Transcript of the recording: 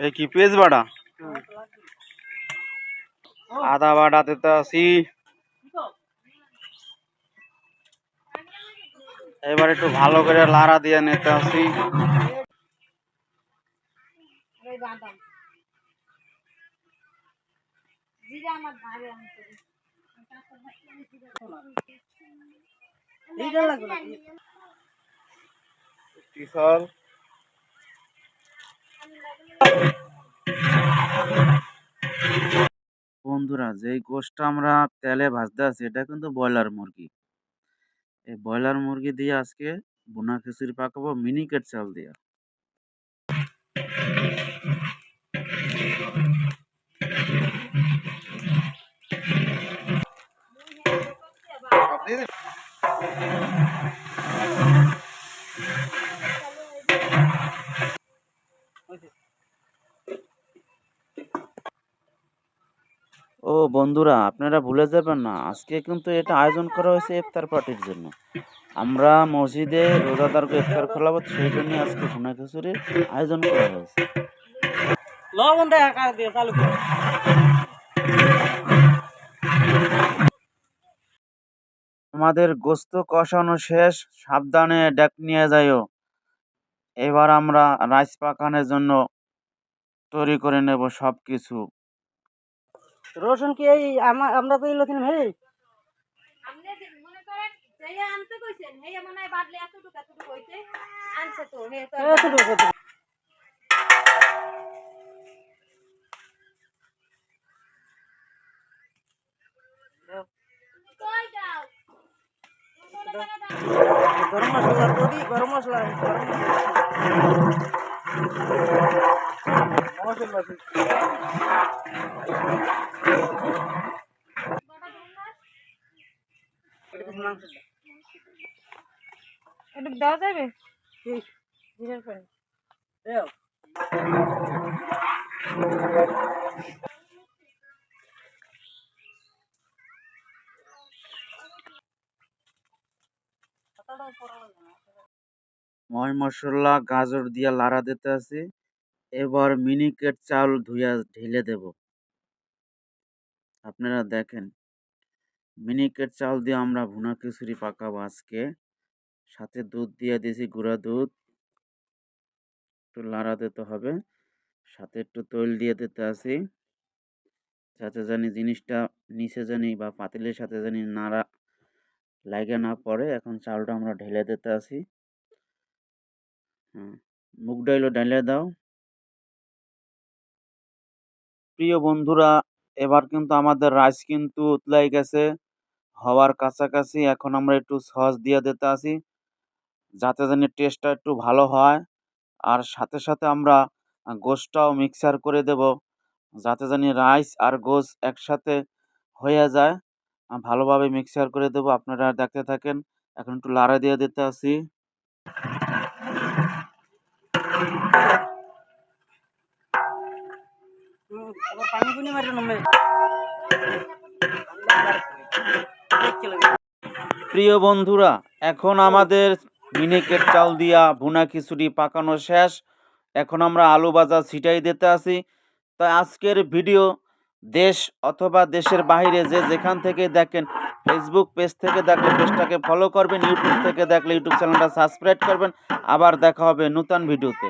এই কি পেঁয়াজ বাটা আদা বাটা দিতে আসি। এবার একটু ভালো করে লাড়া দিয়ে নিতে আসি। বন্ধুরা, যেই গোশটা আমরা তেলে ভাজতে আছি এটা কিন্তু ব্রয়লার মুরগি। এই ব্রয়লার মুরগি দিয়ে আজকে ভুনা খিচুড়ি পাকাবো মিনিকেট চাল দিয়ে। ও বন্ধুরা, আপনারা ভুলে যাবেন না, আজকে কিন্তু এটা আয়োজন করা হয়েছে ইফতার পার্টির জন্য। আমরা মসজিদে রোজাদারকে ইফতার খোলাবো, সেই জন্য আজকে ভুনা খিচুড়ির আয়োজন করা হয়েছে। আমাদের গোস্ত কষানো শেষ, সাবধানে ডেক নিয়ে যাইও। এবার আমরা রাইস পাকানোর জন্য তৈরি করে নেব সবকিছু। রসুন কি এই আমরা তো ইলতিন ভাই আপনি মনে করেন যেই আনতে কইছেন হেই মনে হয় বাদলে এতটুকু হইছে আনছে তো হে তো এতটুকু কই দাও গরম মশলা পড়ি গরম মশলা এটা দাও যাবে জিরার পানি দাও ময় মশলা গাজর দিয়া লাড়া দিতে আছে। এবার মিনিকেট চাল ধুইয়া ঢেলে দেব। আপনারা দেখেন, মিনিকেট চাল দিয়ে আমরা ভুনা খিচুড়ি পাকাবো আজকে। সাথে দুধ দিয়ে দিয়েছি, গুঁড়া দুধ। একটু লাড়া দিতে হবে, সাথে একটু তৈল দিয়ে দিতে আছি, যাতে জানি জিনিসটা নিচে জানি বা পাতিলের সাথে জানি নাড়া লাগে না পড়ে। এখন চালটা আমরা ঢেলে দিতে আছি। মুগ ডাইলও ঢেলে দাও। প্রিয় বন্ধুরা, এবার কিন্তু আমাদের রাইস কিন্তু উতলাই গেছে, হওয়ার কাছাকাছি। এখন আমরা একটু সস দিয়ে দিতে আছি, যাতে জানি টেস্টটা একটু ভালো হয়। আর সাথে সাথে আমরা গোশটাও মিক্সার করে দেব, যাতে জানি রাইস আর গোশ একসাথে হয়ে যায়। ভালোভাবে মিক্সার করে দেব, আপনারা দেখতে থাকেন। এখন একটু লাড়া দিয়ে দিতে আছি। প্রিয় বন্ধুরা, এখন আমাদের মিনিকেট চাল দিয়া ভুনা খিচুড়ি পাকানো শেষ। এখন আমরা আলু ভাজা ছিটাই দিতে আছি। তাই আজকের ভিডিও দেশ অথবা দেশের বাইরে যে যেখান থেকে দেখেন, ফেসবুক পেজ থেকে দেখলে পেজটাকে ফলো করবেন, ইউটিউব থেকে দেখলে ইউটিউব চ্যানেলটা সাবস্ক্রাইব করবেন। আবার দেখা হবে নতুন ভিডিওতে।